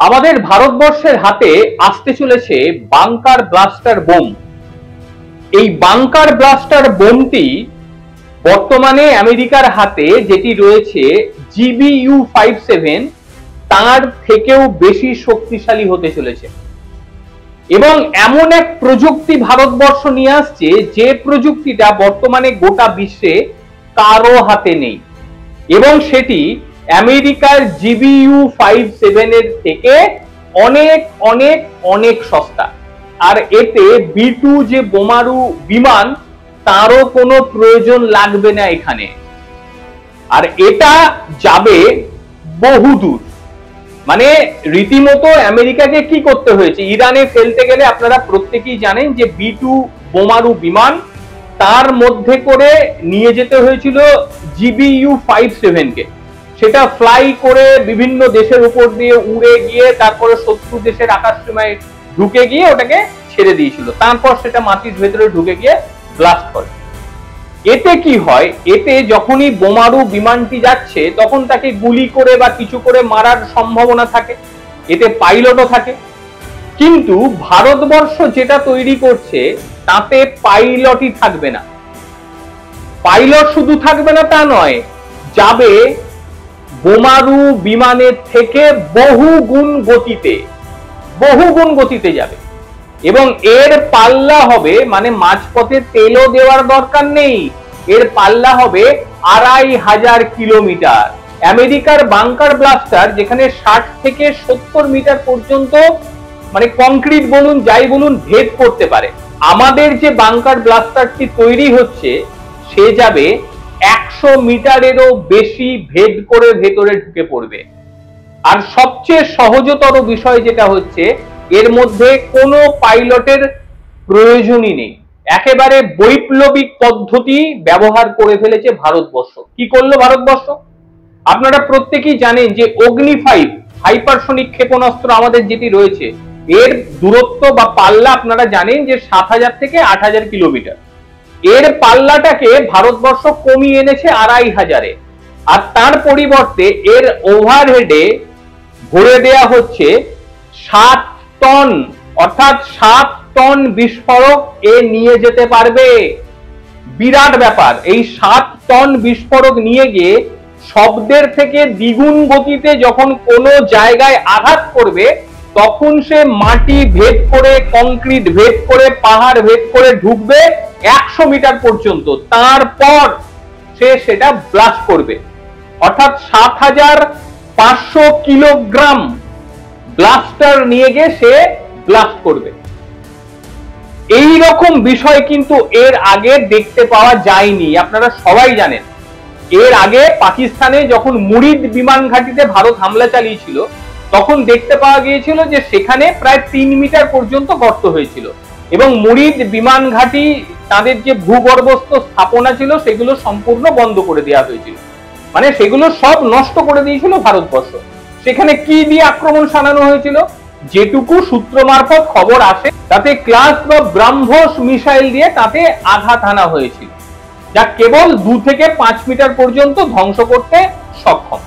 আমাদের ভারতবর্ষের হাতে আসতে চলেছে বাংকার ব্লাস্টার বোম। এই বাংকার ব্লাস্টার বোমটি বর্তমানে আমেরিকার হাতে যেটি রয়েছে GBU-57 তার থেকেও বেশি শক্তিশালী হতে চলেছে এবং এমন এক প্রযুক্তি ভারতবর্ষ নিয়ে আসছে যে প্রযুক্তিটা বর্তমানে গোটা বিশ্বে কারো হাতে নেই এবং সেটি আমেরিকার GBU-57 এর থেকে অনেক অনেক অনেক সস্তা। আর এতে B2 যে বোমারু বিমান তারও কোনো প্রয়োজন লাগবে না এখানে। আর এটা যাবে বহুদূর, মানে রীতিমতো আমেরিকাকে কি করতে হয়েছে, ইরানে ফেলতে গেলে আপনারা প্রত্যেকেই জানেন যে B2 বোমারু বিমান তার মধ্যে করে নিয়ে যেতে হয়েছিল GBU-57 কে। সেটা ফ্লাই করে বিভিন্ন দেশের উপর দিয়ে উড়ে গিয়ে তারপরে শত্রু দেশের আকাশসীমায় ঢুকে গিয়ে ওটাকে ছেড়ে দিয়েছিল, তারপর সেটা মাটির ভেতরে ঢুকে গিয়ে ব্লাস্ট করে। এতে কি হয়, এতে যখনই বোমারু বিমানটি যাচ্ছে তখন তাকে গুলি করে বা কিছু করে মারার সম্ভাবনা থাকে, এতে পাইলটও থাকে। কিন্তু ভারতবর্ষ যেটা তৈরি করছে তাতে পাইলটই থাকবে না। পাইলট শুধু থাকবে না তা নয়, যাবে বোমারু বিমানের থেকে বহু গুণ গতিতে যাবে এবং এর পাল্লা হবে, মানে মাঝপথে তেলও দেওয়ার দরকার নেই, এর পাল্লা হবে 2500 কিলোমিটার। আমেরিকার বাংকার ব্লাস্টার যেখানে 60 থেকে 70 মিটার পর্যন্ত মানে কংক্রিট বলুন যাই বলুন ভেদ করতে পারে, আমাদের যে বাংকার ব্লাস্টারটি তৈরি হচ্ছে সে যাবে 100 মিটারেরও বেশি ভেদ করে ভেতরে ঢুকে পড়বে। আর সবচেয়ে সহজতর বিষয় যেটা হচ্ছে, এর মধ্যে কোনো পাইলটের প্রয়োজনই নেই, একেবারে বৈপ্লবিক পদ্ধতি ব্যবহার করে ফেলেছে ভারতবর্ষ। কি করলো ভারতবর্ষ? আপনারা প্রত্যেকেই জানেন যে অগ্নি 5 হাইপারসনিক ক্ষেপণাস্ত্র আমাদের যেটি রয়েছে, এর দূরত্ব বা পাল্লা আপনারা জানেন যে 7000 থেকে 8000 কিলোমিটার। এর পাল্লাটাকে ভারতবর্ষ কমিয়ে এনেছে 2500-এ, আর তার পরিবর্তে এর ওভারহেডে ভরে দেয়া হচ্ছে 7 টন, অর্থাৎ 7 টন বিস্ফোরক এ নিয়ে যেতে পারবে। বিরাট ব্যাপার, এই 7 টন বিস্ফোরক নিয়ে গিয়ে শব্দের থেকে দ্বিগুণ গতিতে যখন কোনো জায়গায় আঘাত করবে তখন সে মাটি ভেদ করে, কংক্রিট ভেদ করে, পাহাড় ভেদ করে ঢুকবে 100 মিটার পর্যন্ত, তারপর সে সেটা ব্লাস্ট করবে। অর্থাৎ 7500 কিলোগ্রাম ব্লাস্টার নিয়ে গিয়ে সে ব্লাস্ট করবে। এই রকম বিষয় কিন্তু এর আগে দেখতে পাওয়া যায়নি, আপনারা সবাই জানেন। এর আগে পাকিস্তানে যখন মুরিদ বিমান ঘাঁটিতে ভারত হামলা চালিয়েছিল তখন দেখতে পাওয়া গিয়েছিল যে সেখানে প্রায় 3 মিটার পর্যন্ত গর্ত হয়েছিল এবং মুরিদ বিমান ঘাঁটি তাদের যে ভূগর্ভস্থ স্থাপনা ছিল সেগুলো সম্পূর্ণ বন্ধ করে দেওয়া হয়েছিল, মানে সেগুলো সব নষ্ট করে দিয়েছিল ভারতবর্ষ। সেখানে কি দিয়ে আক্রমণ শানানো হয়েছিল, যেটুকু সূত্র মারফত খবর আসে তাতে ক্লাস বা ব্রাহ্মস মিসাইল দিয়ে তাতে আঘাত হানা হয়েছিল, যা কেবল 2 থেকে 5 মিটার পর্যন্ত ধ্বংস করতে সক্ষম।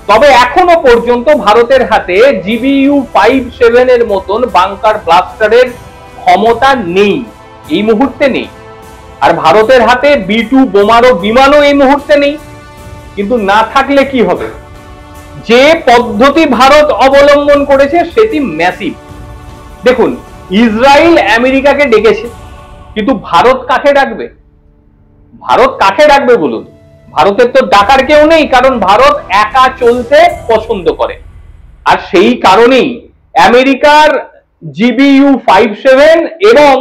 তবে এখনো পর্যন্ত ভারতের হাতে GBU-57 এর মতন বাংকার ব্লাস্টারের ক্ষমতা নেই, এই মুহূর্তে নেই। আর ভারতের হাতে B2 বোমারু বিমানও এই মুহূর্তে নেই। কিন্তু না থাকলে কি হবে, যে পদ্ধতি ভারত অবলম্বন করেছে সেটি ম্যাসিভ। দেখুন, ইসরায়েল আমেরিকাকে ডেকেছে, কিন্তু ভারত কাকে ডাকবে? ভারত কাকে ডাকবে বলুন? ভারতের তো ডাকার কেউ নেই, কারণ ভারত একা চলতে পছন্দ করে। আর সেই কারণেই আমেরিকার GBU-57 এবং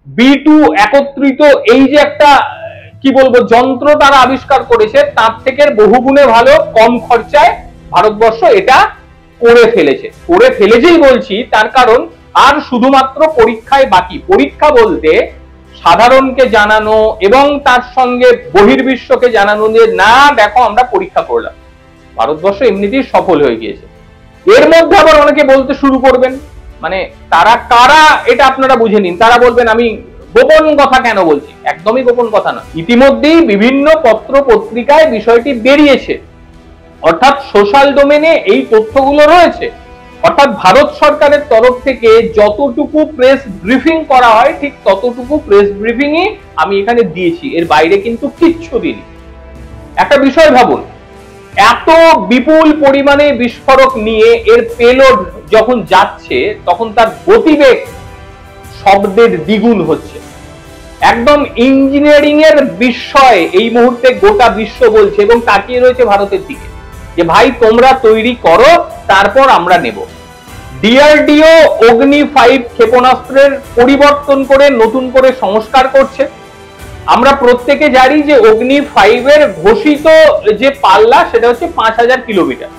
B2 একত্রিত এই যে একটা কি বলবো যন্ত্র তারা আবিষ্কার করেছে, তার থেকে বহুগুণে ভালো কম খরচায় ভারতবর্ষ এটা করে ফেলেছেই বলছি, তার কারণ আর শুধুমাত্র পরীক্ষায় বাকি। পরীক্ষা বলতে সাধারণকে জানানো এবং তার সঙ্গে বহির্বিশ্বকে জানানো যে না দেখো আমরা পরীক্ষা করলাম। ভারতবর্ষ এমনিতেই সফল হয়ে গিয়েছে। এর মধ্যে আবার অনেকে বলতে শুরু করবেন, মানে তারা কারা এটা আপনারা বুঝে নিন। তারা বলবেন আমি গোপন কথা কেন বলছি, একদমই গোপন কথা না। ইতিমধ্যেই বিভিন্ন পত্র পত্রিকায় বিষয়টি বেরিয়েছে, অর্থাৎ সোশ্যাল ডোমেনে এই তথ্যগুলো রয়েছে। অর্থাৎ ভারত সরকারের তরফ থেকে যতটুকু প্রেস ব্রিফিং করা হয় ঠিক ততটুকু প্রেস ব্রিফিংই আমি এখানে দিয়েছি, এর বাইরে কিন্তু কিচ্ছু দিইনি। একটা বিষয় ভাবুন, এত বিপুল পরিমাণে বিস্ফোরক নিয়ে এর পেলোড যখন যাচ্ছে তখন তার গতিবেগ শব্দের দ্বিগুণ হচ্ছে। একদম ইঞ্জিনিয়ারিং এর বিষয় এই মুহূর্তে গোটা বিশ্ব বলছে এবং তাকিয়ে রয়েছে ভারতের দিকে যে ভাই তোমরা তৈরি করো, তারপর আমরা নেব। ডিআরডিও অগ্নি 5 ক্ষেপণাস্ত্রের পরিবর্তন করে নতুন করে সংস্কার করছে। আমরা প্রত্যেকে জানি যে অগ্নি 5 এর ঘোষিত যে পাল্লা সেটা হচ্ছে 5000 কিলোমিটার।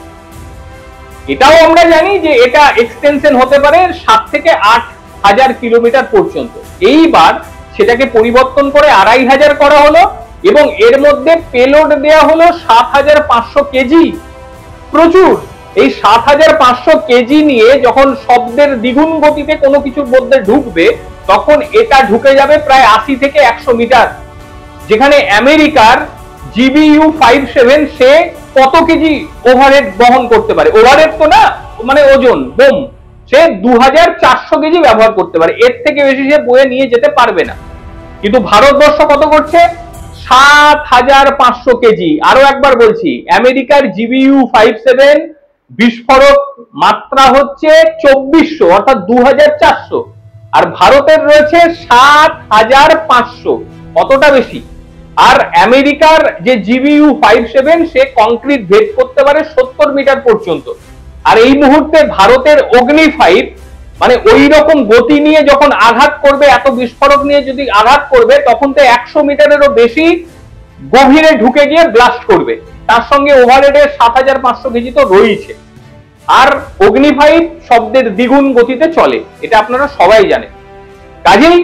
এটাও আমরা জানি যে এটা এক্সটেনশন হতে পারে 7 থেকে 8000 কিলোমিটার পর্যন্ত। এইবার সেটাকে পরিবর্তন করে 2500 করা হলো এবং এর মধ্যে পেলোড দেয়া হলো 7500 কেজি। প্রচুর। এই 7500 কেজি নিয়ে যখন শব্দের দ্বিগুণ গতিতে কোনো কিছুর মধ্যে ঢুকবে তখন এটা ঢুকে যাবে প্রায় 80 থেকে 100 মিটার, যেখানে আমেরিকার GBU-57 সে কত কেজি ওভারহেড বহন করতে পারে? ওভারহেড তো না, মানে ওজন বোম, সে 2400 কেজি ব্যবহার করতে পারে, এর থেকে বেশি সে বয়ে নিয়ে যেতে পারবে না। কিন্তু ভারতবর্ষ কত করছে? 7500 কেজি। আরো একবার বলছি, আমেরিকার GBU-57 বিস্ফোরক মাত্রা হচ্ছে 2400 অর্থাৎ 2400, আর ভারতের রয়েছে 7500, কতটা বেশি। আর আমেরিকার যে GBU-57 সে কংক্রিট ভেদ করতে পারে 70 মিটার পর্যন্ত। আর এই মুহূর্তে ভারতের অগ্নি 5 মানে ওই রকম গতি নিয়ে যখন আঘাত করবে, এত বিস্ফোরক নিয়ে যদি আঘাত করবে তখন তো 100 মিটারেরও বেশি গভীরে ঢুকে গিয়ে ব্লাস্ট করবে। তার সঙ্গে ওভারহেডের 7500 কেজি তো রয়েছে। আর অগ্নি 5 শব্দের দ্বিগুণ গতিতে চলে, এটা আপনারা সবাই জানেন। কাজেই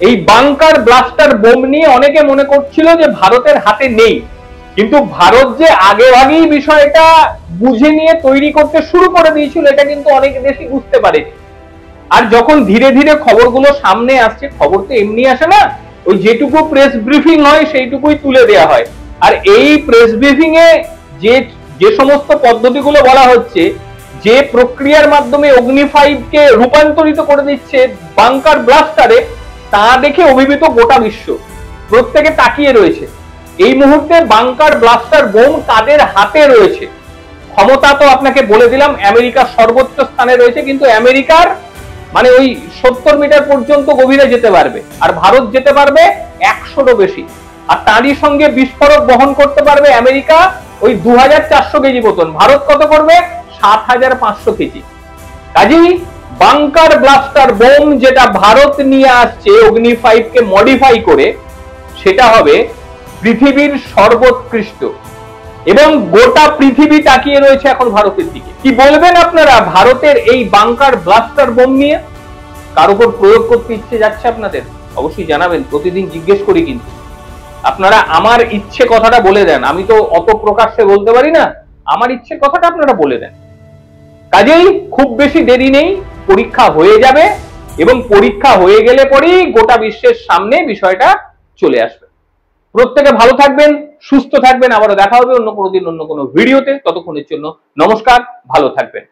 এই বাংকার ব্লাস্টার বোম নিয়ে অনেকে মনে করছিল যে ভারতের হাতে নেই, কিন্তু ভারত যে আগে আগেই বিষয়টা বুঝে নিয়ে তৈরি করতে শুরু করে দিয়েছিল এটা কিন্তু অনেক দেশই বুঝতে পারেনি। আর যখন ধীরে ধীরে খবরগুলো সামনে আসছে, খবর তো এমনি আসে না, ওই যেটুকু প্রেস ব্রিফিং হয় সেইটুকুই তুলে দেওয়া হয়। আর এই প্রেস ব্রিফিং এ যে সমস্ত পদ্ধতিগুলো বলা হচ্ছে, যে প্রক্রিয়ার মাধ্যমে অগ্নি 5 কে রূপান্তরিত করে দিচ্ছে বাংকার ব্লাস্টারে, তা দেখে অভিভূত গোটা বিশ্ব, প্রত্যেকে তাকিয়ে রয়েছে। এই মুহূর্তে বাংকার ব্লাস্টার বোম কাদের হাতে রয়েছে? ক্ষমতা তো আপনাকে বলে দিলাম, আমেরিকা সর্বোচ্চ স্থানে রয়েছে, কিন্তু আমেরিকার মানে ওই 70 মিটার পর্যন্ত গভীরে যেতে পারবে, আর ভারত যেতে পারবে 100রও বেশি। আর তারই সঙ্গে বিস্ফোরক বহন করতে পারবে আমেরিকা ওই 2400 কেজি মতন, ভারত কত করবে? 7500 কেজি। কাজেই বাংকার ব্লাস্টার বোম যেটা ভারত নিয়ে আসছে অগ্নি 5 কে মডিফাই করে, সেটা হবে পৃথিবীর সর্বোৎকৃষ্ট, এবং গোটা পৃথিবী তাকিয়ে রয়েছে এখন ভারতের দিকে। কি বলবেন আপনারা ভারতের এই বাংকার ব্লাস্টার বোম নিয়ে? কার উপর প্রয়োগ করতে ইচ্ছে যাচ্ছে আপনাদের? অবশ্যই জানাবেন, প্রতিদিন জিজ্ঞেস করি। কিন্তু আপনারা আমার ইচ্ছে কথাটা বলে দেন, আমি তো অত প্রকাশ্যে বলতে পারি না, আমার ইচ্ছে কথাটা আপনারা বলে দেন। কাজেই খুব বেশি দেরি নেই, পরীক্ষা হয়ে যাবে, এবং পরীক্ষা হয়ে গেলে পরেই গোটা বিশ্বের সামনে বিষয়টা চলে আসবে। প্রত্যেকে ভালো থাকবেন, সুস্থ থাকবেন, আবারও দেখা হবে অন্য কোনো দিন অন্য কোনো ভিডিওতে। ততক্ষণের জন্য নমস্কার, ভালো থাকবেন।